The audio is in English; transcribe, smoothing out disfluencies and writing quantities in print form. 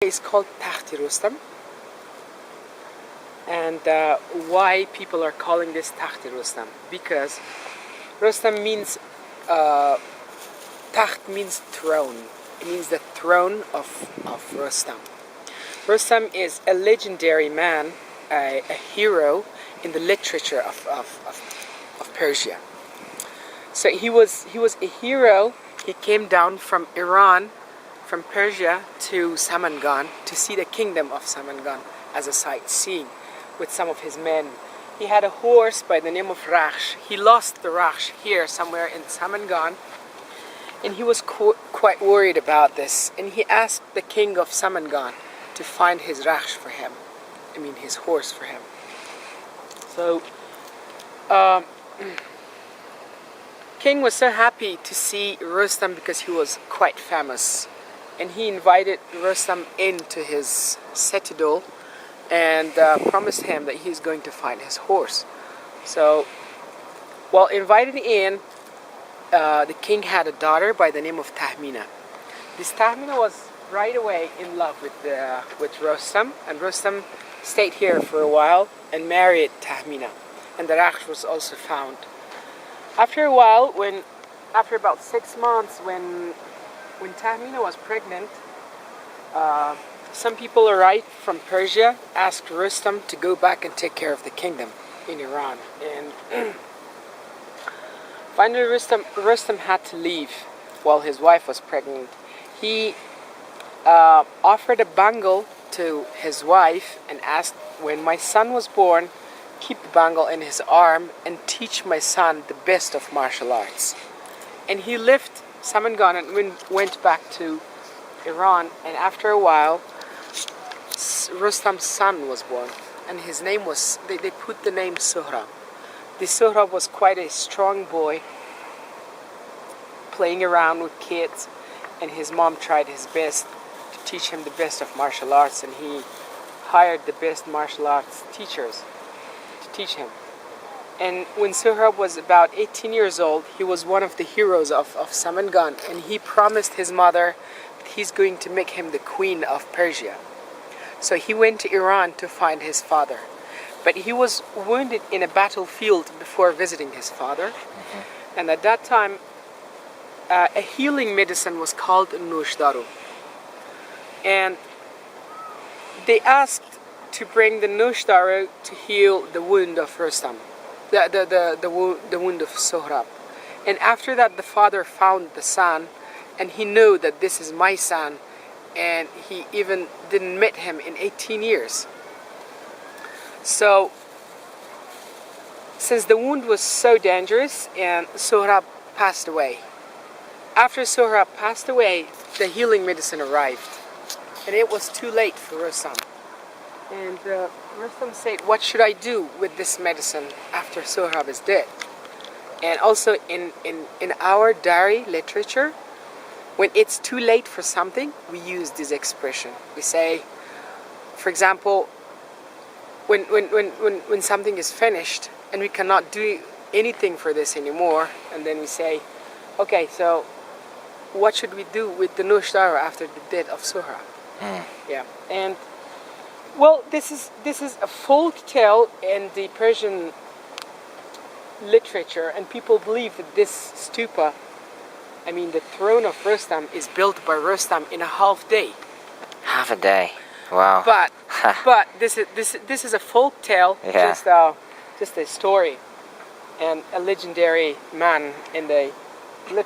Is called Takhti Rustam, and why people are calling this Takhti Rustam, because Rustam means Takht means throne. It means the throne of Rustam. Rustam is a legendary man, a hero in the literature of Persia. So he was a hero. He came down from Iran, from Persia to sᴛᴜᴘ to see the kingdom of sᴛᴜᴘ as a sightseeing with some of his men. He had a horse by the name of Rakhsh. He lost the Rakhsh here somewhere in sᴛᴜᴘ, and he was quite worried about this, and he asked the king of sᴛᴜᴘ to find his Rakhsh for him, his horse for him. So king was so happy to see Rustam because he was quite famous. And he invited Rustam into his citadel and promised him that he's going to find his horse. So, while invited in, the king had a daughter by the name of Tahmina. This Tahmina was right away in love with Rustam, and Rustam stayed here for a while and married Tahmina. And the Rakhsh was also found. After a while, after about 6 months, when Tahmina was pregnant, some people arrived from Persia, asked Rustam to go back and take care of the kingdom in Iran. And finally Rustam had to leave while his wife was pregnant. He offered a bangle to his wife and asked, when my son was born, keep the bangle in his arm and teach my son the best of martial arts. And he left sᴛᴜᴘ and went back to Iran, and after a while Rustam's son was born, and his name was, they put the name Sohrab. This Sohrab was quite a strong boy, playing around with kids, and his mom tried his best to teach him the best of martial arts, and he hired the best martial arts teachers to teach him. And when Sohrab was about 18 years old, he was one of the heroes of sᴛᴜᴘ, and he promised his mother that he's going to make him the queen of Persia. So he went to Iran to find his father. But he was wounded in a battlefield before visiting his father. And at that time, a healing medicine was called ʀᴏsᴛᴜᴘ. And they asked to bring the ʀᴏsᴛᴜᴘ to heal the wound of Rustam. The wound of Sohrab. And after that, the father found the son, and he knew that this is my son, and he even didn't meet him in 18 years. So, since the wound was so dangerous, and Sohrab passed away. After Sohrab passed away, the healing medicine arrived, and it was too late for Rustam. And Rustam said, what should I do with this medicine after Sohrab is dead? And also in our diary literature, when it's too late for something, we use this expression. We say, for example, when something is finished and we cannot do anything for this anymore, and then we say, okay, so what should we do with the ʀᴏsᴛᴜᴘ after the death of Sohrab? Yeah, and well, this is a folk tale in the Persian literature, and people believe that this stupa, the throne of Rustam, is built by Rustam in a half day. Half a day, wow. But this is a folk tale, yeah. just a story, and a legendary man in the literature.